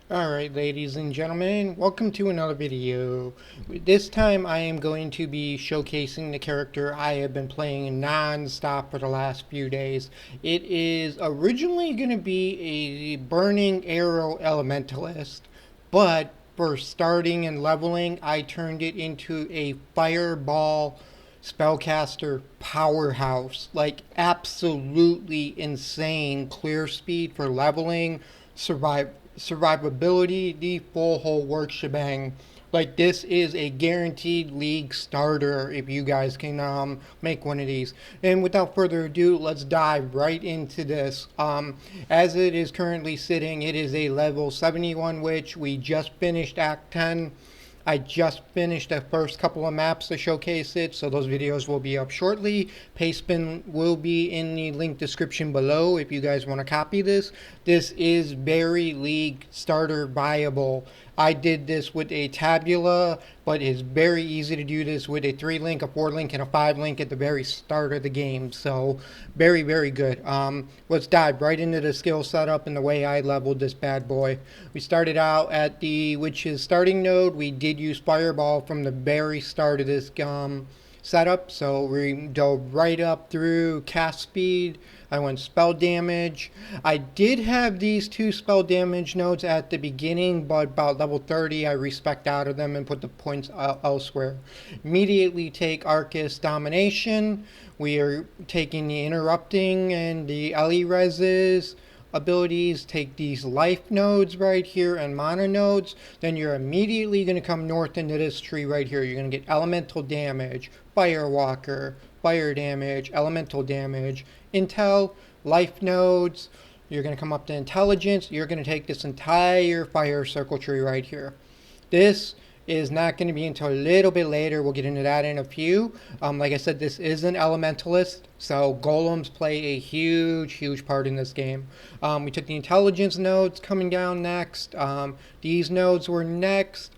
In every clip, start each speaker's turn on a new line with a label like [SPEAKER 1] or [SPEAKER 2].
[SPEAKER 1] Alright, ladies and gentlemen, welcome to another video. This time I am going to be showcasing the character I have been playing non-stop for the last few days. It is originally going to be a Burning Arrow Elementalist, but for starting and leveling, I turned it into a Fireball spellcaster powerhouse. Like, absolutely insane clear speed for leveling, survivability, the full whole work shebang. Like, this is a guaranteed league starter if you guys can make one of these. And without further ado, let's dive right into this. As it is currently sitting, it is a level 71 witch. We just finished Act 10. I just finished the first couple of maps to showcase it, so those videos will be up shortly. Pastebin will be in the link description below if you guys want to copy this. This is very League starter viable. I did this with a tabula, but it's very easy to do this with a 3-link, a 4-link, and a 5-link at the very start of the game. So very, very good. Let's dive right into the skill setup and the way I leveled this bad boy. We started out at the witch's starting node. We did use Fireball from the very start of this setup, so we dove right up through cast speed. I went spell damage. I did have these 2 spell damage nodes at the beginning, but about level 30 I respect out of them and put the points elsewhere. Immediately take Arcus Domination. We are taking the Interrupting and the Ellie Reses abilities. Take these life nodes right here and mana nodes. Then you're immediately going to come north into this tree right here. You're going to get elemental damage, firewalker, fire damage, elemental damage, intel, life nodes. You're going to come up to intelligence. You're going to take this entire fire circle tree right here. This is not going to be until a little bit later. We'll get into that in a few. Like I said, this is an elementalist, so golems play a huge part in this game. We took the intelligence nodes coming down next. These nodes were next.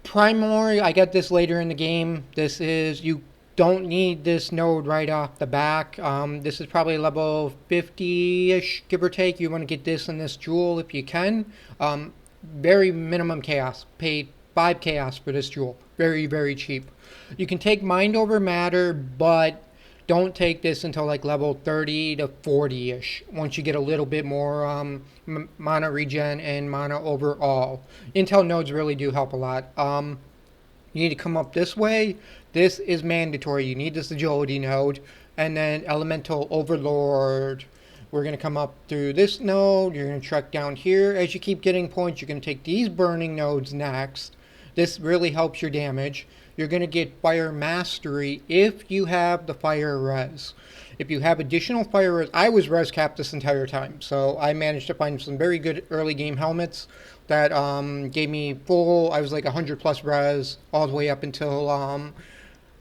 [SPEAKER 1] Primary, I got this later in the game. This is, you don't need this node right off the back. This is probably level 50-ish, give or take. You want to get this and this jewel if you can. Very minimum chaos. Paid 5 chaos for this jewel. Very, very cheap. You can take mind over matter, but don't take this until like level 30 to 40-ish. Once you get a little bit more mana regen and mana overall. Intel nodes really do help a lot. You need to come up this way. This is mandatory. You need this agility node. And then elemental overlord. We're going to come up through this node. You're going to trek down here. As you keep getting points, you're going to take these burning nodes next. This really helps your damage. You're going to get fire mastery if you have the fire res. If you have additional fire res, I was res capped this entire time, so I managed to find some very good early game helmets that gave me full, I was like 100 plus res all the way up until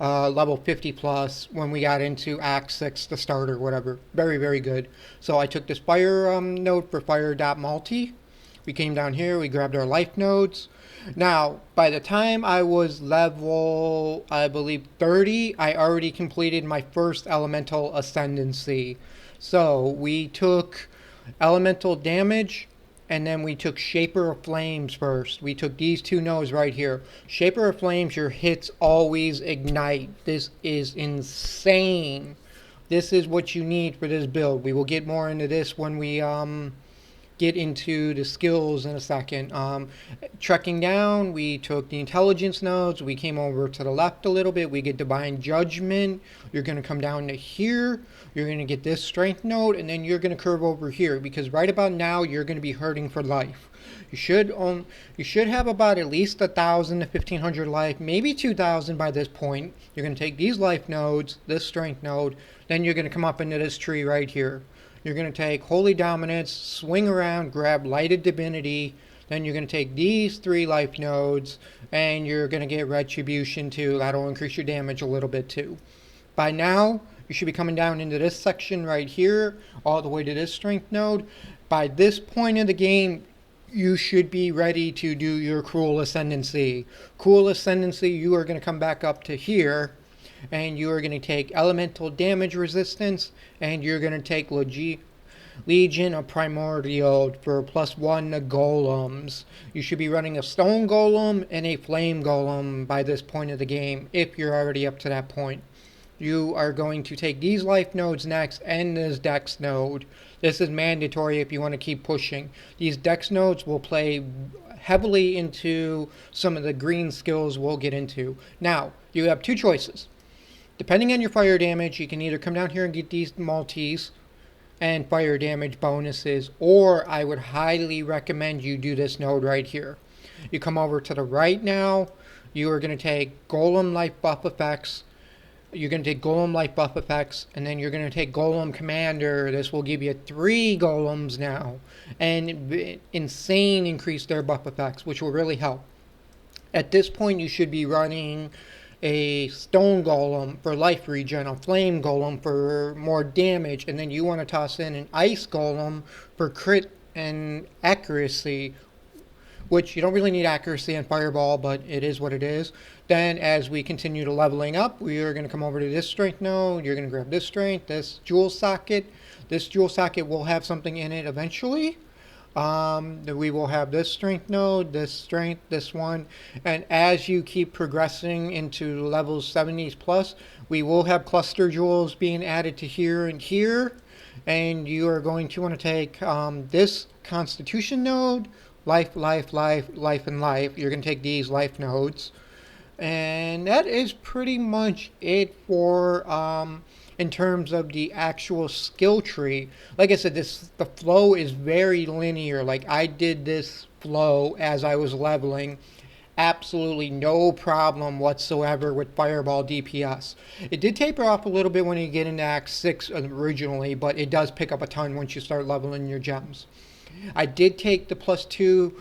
[SPEAKER 1] level 50 plus when we got into Act 6, the starter, whatever. Very, very good. So I took this fire node for fire.multi. We came down here, we grabbed our life nodes. Now, by the time I was level, I believe 30, I already completed my first elemental ascendancy. So we took elemental damage, and then we took Shaper of Flames first. We took these 2 nodes right here. Shaper of Flames, your hits always ignite. This is insane. This is what you need for this build. We will get more into this when we get into the skills in a second. Trekking down, we took the intelligence nodes. We came over to the left a little bit. We get divine judgment. You're going to come down to here. You're going to get this strength node, and then you're going to curve over here, because right about now you're going to be hurting for life. You should have about at least 1,000 to 1,500 life, maybe 2,000 by this point. You're going to take these life nodes, this strength node, then you're going to come up into this tree right here. You're going to take Holy Dominance, swing around, grab Lighted Divinity. Then you're going to take these 3 life nodes, and you're going to get Retribution too. That'll increase your damage a little bit too. By now, you should be coming down into this section right here, all the way to this strength node. By this point in the game, you should be ready to do your Cruel Ascendancy. Cruel Ascendancy, you are going to come back up to here, and you are going to take elemental damage resistance, and you're going to take Legion of Primordial for +1 to golems. You should be running a stone golem and a flame golem by this point of the game, if you're already up to that point. You are going to take these life nodes next and this dex node. This is mandatory if you want to keep pushing. These dex nodes will play heavily into some of the green skills we'll get into. Now, you have two choices. Depending on your fire damage, you can either come down here and get these multis and fire damage bonuses, or I would highly recommend you do this node right here. You come over to the right now, you are going to take Golem Life Buff effects, you're going to take Golem Life Buff effects, and then you're going to take Golem Commander. This will give you 3 Golems now, and insane increase their buff effects, which will really help. At this point, you should be running a stone golem for life regen, a flame golem for more damage, and then you want to toss in an ice golem for crit and accuracy, which you don't really need accuracy on fireball, but it is what it is. Then as we continue to leveling up, we are going to come over to this strength node. You're going to grab this strength, this jewel socket. This jewel socket will have something in it eventually. We will have this strength node, this strength, this one, and as you keep progressing into levels 70s plus, we will have cluster jewels being added to here and here, and you are going to want to take this constitution node, life, life, life, life, and life. You're going to take these life nodes, and that is pretty much it for in terms of the actual skill tree. Like I said, the flow is very linear. Like I did this flow as I was leveling. Absolutely no problem whatsoever with Fireball DPS. It did taper off a little bit when you get into Act 6 originally, but it does pick up a ton once you start leveling your gems. I did take the +2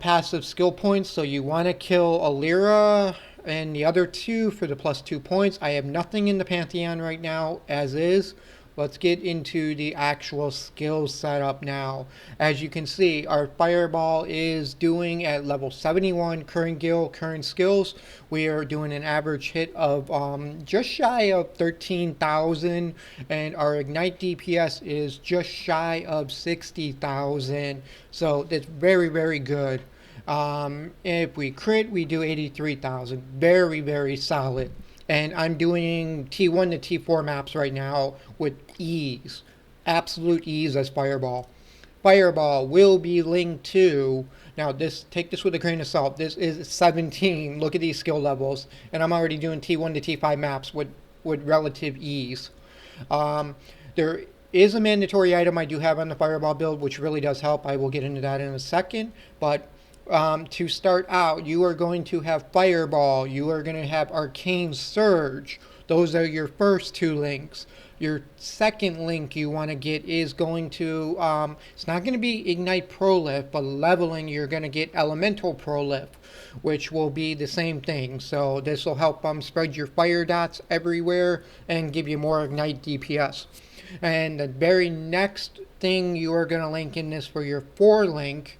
[SPEAKER 1] passive skill points, so you want to kill Alira and the other 2 for the +2 points. I have nothing in the Pantheon right now as is. Let's get into the actual skill setup now. As you can see, our Fireball is doing at level 71 current guild, current skills. We are doing an average hit of just shy of 13,000, and our Ignite DPS is just shy of 60,000. So that's very, very good. If we crit, we do 83,000. Very, very solid. And I'm doing T1 to T4 maps right now with ease. Absolute ease as Fireball. Fireball will be linked to, now take this with a grain of salt, this is 17. Look at these skill levels. And I'm already doing T1 to T5 maps with relative ease. There is a mandatory item I do have on the Fireball build, which really does help. I will get into that in a second. But to start out, you are going to have Fireball, you are going to have Arcane Surge. Those are your first 2 links. Your second link you want to get is going to, it's not going to be Ignite Prolift, but leveling you're going to get Elemental Prolift, which will be the same thing. So this will help spread your fire dots everywhere and give you more Ignite DPS. And the very next thing you are going to link in this for your 4 link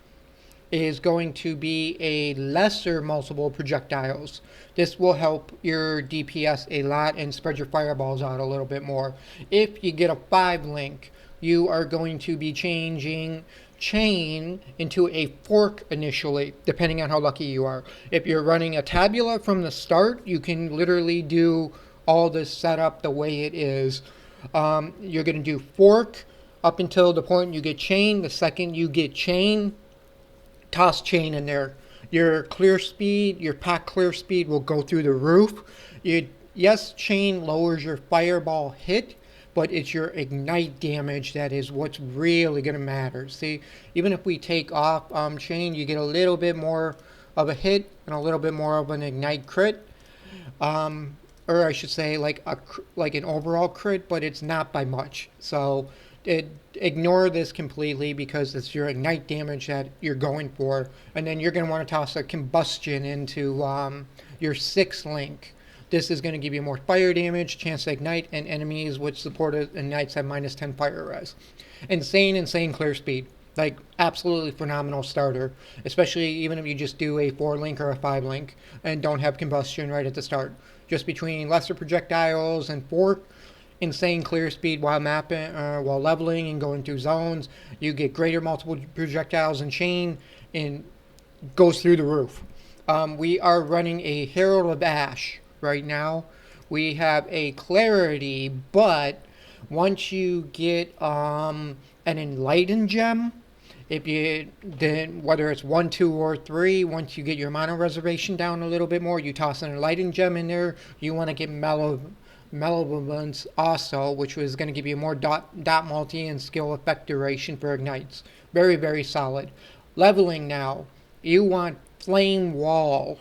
[SPEAKER 1] is going to be a lesser multiple projectiles. This will help your DPS a lot and spread your fireballs out a little bit more. If you get a 5 link, you are going to be changing chain into a fork initially, depending on how lucky you are. If you're running a tabula from the start, you can literally do all this setup the way it is. You're going to do fork up until the point you get chain. The second you get chain, toss chain in there. Your clear speed, your pack clear speed will go through the roof. Yes, chain lowers your fireball hit, but it's your ignite damage that is what's really going to matter. See, even if we take off chain, you get a little bit more of a hit and a little bit more of an ignite crit. Or I should say like an overall crit, but it's not by much. So ignore this completely because it's your ignite damage that you're going for. And then you're going to want to toss a combustion into your 6th link. This is going to give you more fire damage, chance to ignite, and enemies which support ignites have -10 fire res. Insane clear speed. Like, absolutely phenomenal starter. Especially even if you just do a 4 link or a 5 link and don't have combustion right at the start. Just between lesser projectiles and fork, insane clear speed while mapping, while leveling and going through zones. You get greater multiple projectiles and chain, and goes through the roof. We are running a Herald of Ash right now. We have a Clarity, but once you get an Enlightened gem, if you then whether it's 1, 2, or 3, once you get your mana reservation down a little bit more, you toss an Enlightened gem in there. You want to get Malevolence also, which was going to give you more dot multi and skill effect duration for ignites. Very, very solid. Leveling now. You want Flame Wall,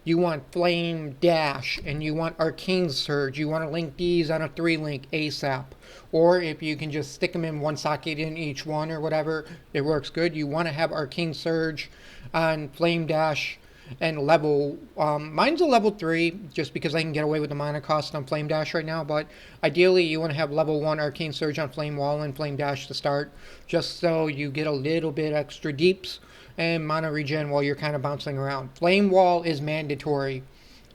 [SPEAKER 1] you want Flame Dash, and you want Arcane Surge. You want to link these on a 3-link ASAP. Or if you can just stick them in one socket in each one or whatever, it works good. You want to have Arcane Surge on Flame Dash and level. Mine's a level 3 just because I can get away with the mana cost on Flame Dash right now. But ideally, you want to have level 1 Arcane Surge on Flame Wall and Flame Dash to start, just so you get a little bit extra deeps and mana regen while you're kind of bouncing around. Flame Wall is mandatory.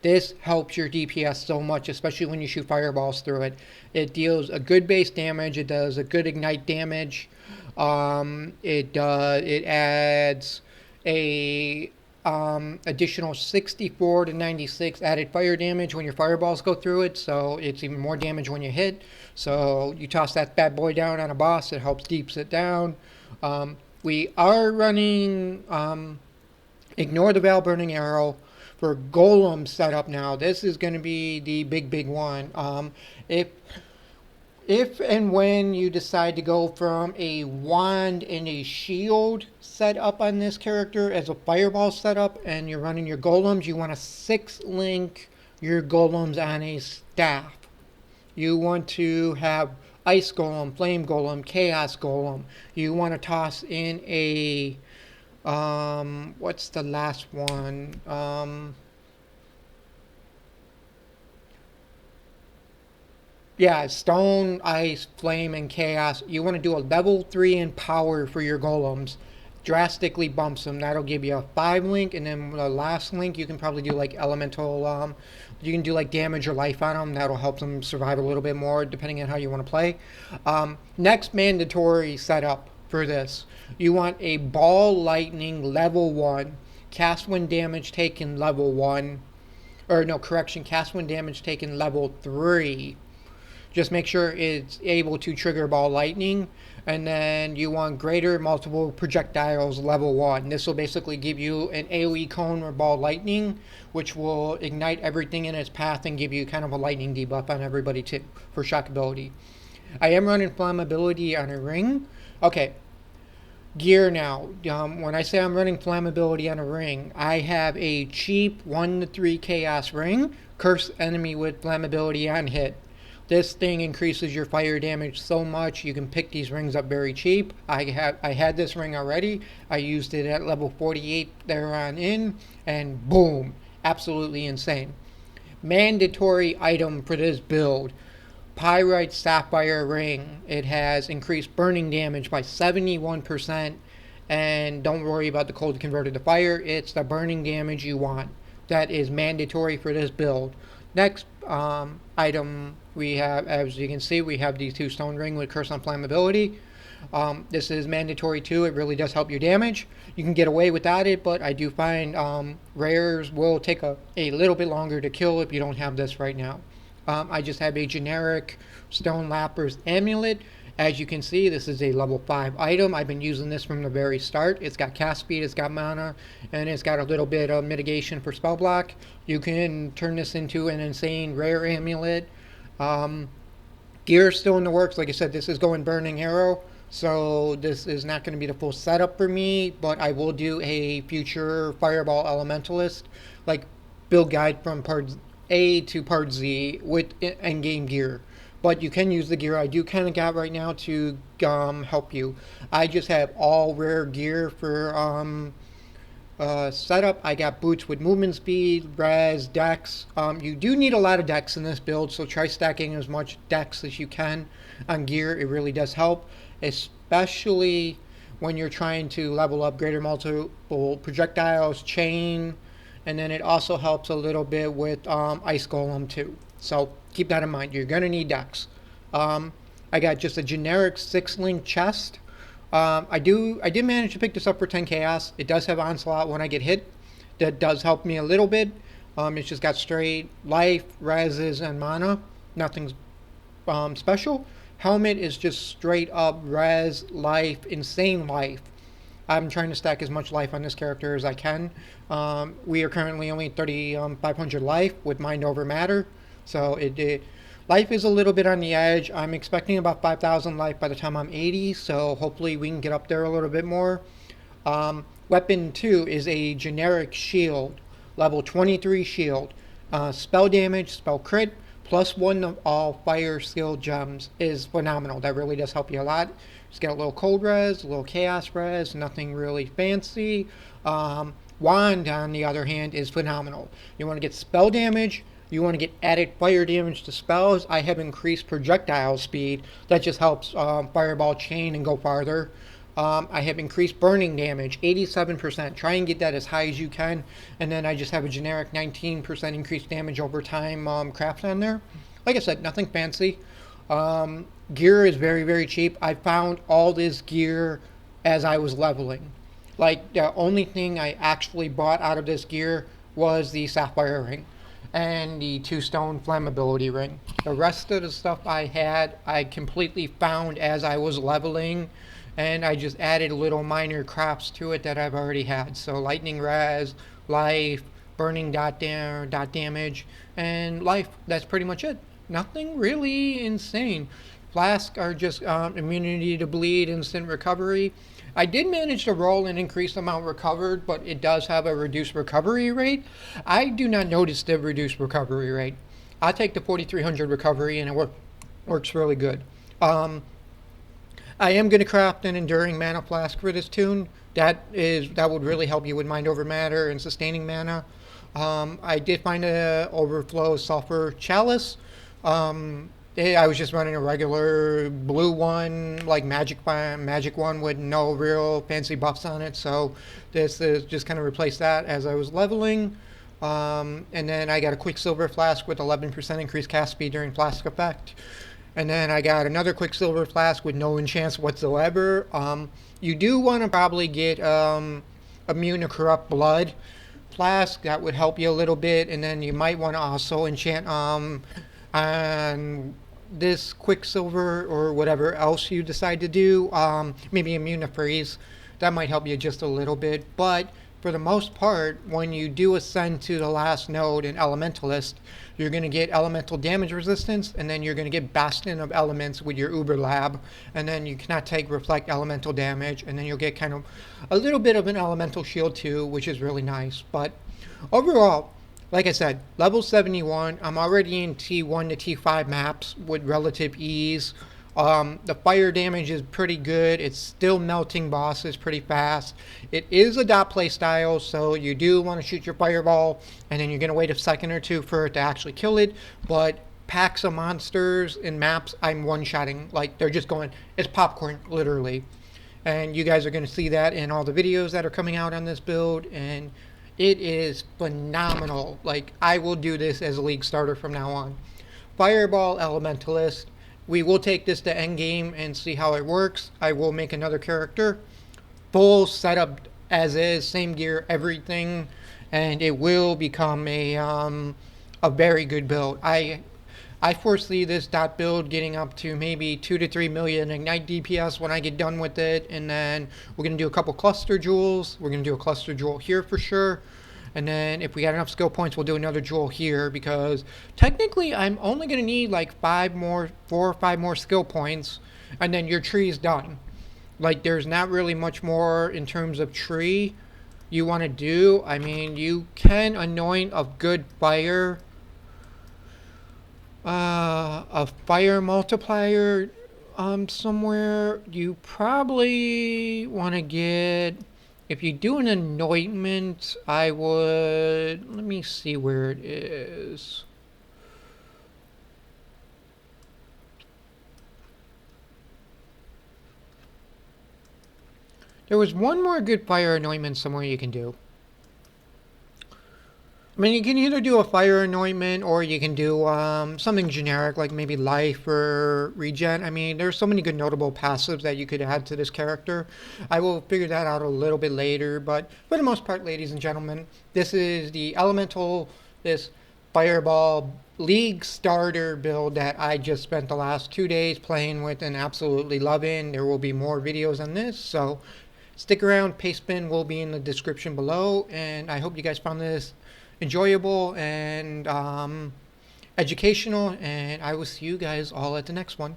[SPEAKER 1] This helps your DPS so much, especially when you shoot fireballs through it. It deals a good base damage. It does a good ignite damage. It adds a additional 64 to 96 added fire damage when your fireballs go through it, so it's even more damage when you hit. So you toss that bad boy down on a boss, it helps deeps it down. We are running Ignore the Veil Burning Arrow for Golem setup now. This is going to be the big one. If and when you decide to go from a wand and a shield setup on this character as a fireball setup, and you're running your golems, you want to 6-link your golems on a staff. You want to have Ice Golem, Flame Golem, Chaos Golem. You want to toss in a what's the last one? Yeah, Stone, Ice, Flame, and Chaos. You want to do a level 3 in power for your golems. Drastically bumps them. That'll give you a 5-link, and then the last link you can probably do like elemental. You can do like damage or life on them. That'll help them survive a little bit more, depending on how you want to play. Next mandatory setup for this, you want a Ball Lightning level 1. Cast when damage taken level 1. Or no, correction. Cast when damage taken level 3. Just make sure it's able to trigger Ball Lightning. And then you want Greater Multiple Projectiles level 1. This will basically give you an AoE cone or Ball Lightning, which will ignite everything in its path and give you kind of a lightning debuff on everybody too, for shock ability. I am running Flammability on a ring. Okay, gear now. When I say I'm running Flammability on a ring, I have a cheap 1 to 3 Chaos ring. Curse enemy with Flammability on hit. This thing increases your fire damage so much. You can pick these rings up very cheap. I had this ring already. I used it at level 48 there on in, and boom, absolutely insane. Mandatory item for this build, Pyrite Sapphire ring. It has increased burning damage by 71%, and don't worry about the cold converted to fire. It's the burning damage you want. That is mandatory for this build. Next item we have, as you can see, we have these 2 stone ring with Curse on Flammability. This is mandatory too. It really does help your damage. You can get away without it, but I do find rares will take a little bit longer to kill if you don't have this right now. I just have a generic Stone Lapper's Amulet. As you can see, this is a level 5 item. I've been using this from the very start. It's got cast speed, it's got mana, and it's got a little bit of mitigation for spell block. You can turn this into an insane rare amulet. Gear is still in the works. Like I said, this is going Burning Arrow, so this is not going to be the full setup for me, but I will do a future Fireball Elementalist, like build guide from part A to part Z with endgame gear. But you can use the gear I do kind of got right now to help you. I just have all rare gear for setup. I got boots with movement speed, res, dex. You do need a lot of dex in this build, so try stacking as much dex as you can on gear. It really does help, especially when you're trying to level up greater multiple projectiles, chain, and then it also helps a little bit with Ice Golem too. So keep that in mind. You're going to need dex. I got just a generic 6-link chest. I did manage to pick this up for 10 chaos. It does have onslaught when I get hit. That does help me a little bit. It's just got straight life, reses, and mana. Nothing special. Helmet is just straight up res, life, insane life. I'm trying to stack as much life on this character as I can. We are currently only 3,500 life with mind over matter. So life is a little bit on the edge. I'm expecting about 5,000 life by the time I'm 80. So hopefully we can get up there a little bit more. Weapon 2 is a generic shield. Level 23 shield. Spell damage, spell crit, +1 of all fire skill gems is phenomenal. That really does help you a lot. Just get a little cold res, a little chaos res, nothing really fancy. Wand, on the other hand, is phenomenal. You want to get spell damage, you want to get added fire damage to spells. I have increased projectile speed. That just helps fireball chain and go farther. I have increased burning damage, 87%. Try and get that as high as you can. And then I just have a generic 19% increased damage over time craft on there. Like I said, nothing fancy. Gear is very, very cheap. I found all this gear as I was leveling. Like, the only thing I actually bought out of this gear was the sapphire ring and the 2-stone flammability ring. The rest of the stuff I had, I completely found as I was leveling, and I just added little minor crafts to it that I've already had. So lightning res, life, burning dot damage, and life. That's pretty much it. Nothing really insane. Flasks are just immunity to bleed, instant recovery. I did manage to roll an increased amount recovered, but it does have a reduced recovery rate. I do not notice the reduced recovery rate. I take the 4,300 recovery, and it works really good. I am going to craft an enduring mana flask for this tune. That would really help you with mind over matter and sustaining mana. I did find a overflow sulfur chalice. I was just running a regular blue one, like magic one with no real fancy buffs on it. So this is just kind of replace that as I was leveling. And then I got a Quicksilver flask with 11% increased cast speed during flask effect. And then I got another Quicksilver flask with no enchants whatsoever. You do want to probably get immune to corrupt blood flask. That would help you a little bit. And then you might want to also enchant on this Quicksilver or whatever else you decide to do. Maybe immune to freeze. That might help you just a little bit. But for the most part, when you do ascend to the last node in Elementalist, you're going to get elemental damage resistance, and then you're going to get Bastion of Elements with your Uber Lab, and then you cannot take Reflect Elemental damage, and then you'll get kind of a little bit of an Elemental shield too, which is really nice. But overall, like I said, level 71, I'm already in T1 to T5 maps with relative ease. The fire damage is pretty good. It's still melting bosses pretty fast. It is a dot play style, so you do want to shoot your fireball, and then you're going to wait a second or two for it to actually kill it. But packs of monsters in maps, I'm one-shotting. Like, they're just going, it's popcorn, literally. And you guys are going to see that in all the videos that are coming out on this build, and it is phenomenal. Like, I will do this as a League starter from now on. Fireball Elementalist. We will take this to endgame and see how it works. I will make another character. Full setup as is, same gear, everything. And it will become a very good build. I foresee this dot build getting up to maybe 2 to 3 million Ignite DPS when I get done with it. And then we're going to do a couple cluster jewels. We're going to do a cluster jewel here for sure. And then if we got enough skill points, we'll do another jewel here, because technically I'm only going to need like 4 or 5 more skill points, and then your tree is done. Like, there's not really much more in terms of tree you want to do. I mean, you can anoint a good fire, a fire multiplier somewhere. You probably want to get... If you do an anointment, I would... Let me see where it is. There was one more good fire anointment somewhere you can do. I mean, you can either do a fire anointment or you can do something generic like maybe life or regen. I mean, there's so many good notable passives that you could add to this character. I will figure that out a little bit later, but for the most part, ladies and gentlemen, this is the Elemental, this Fireball League starter build that I just spent the last 2 days playing with and absolutely loving. There will be more videos on this, so stick around. Pastebin will be in the description below, and I hope you guys found this enjoyable and educational, and I will see you guys all at the next one.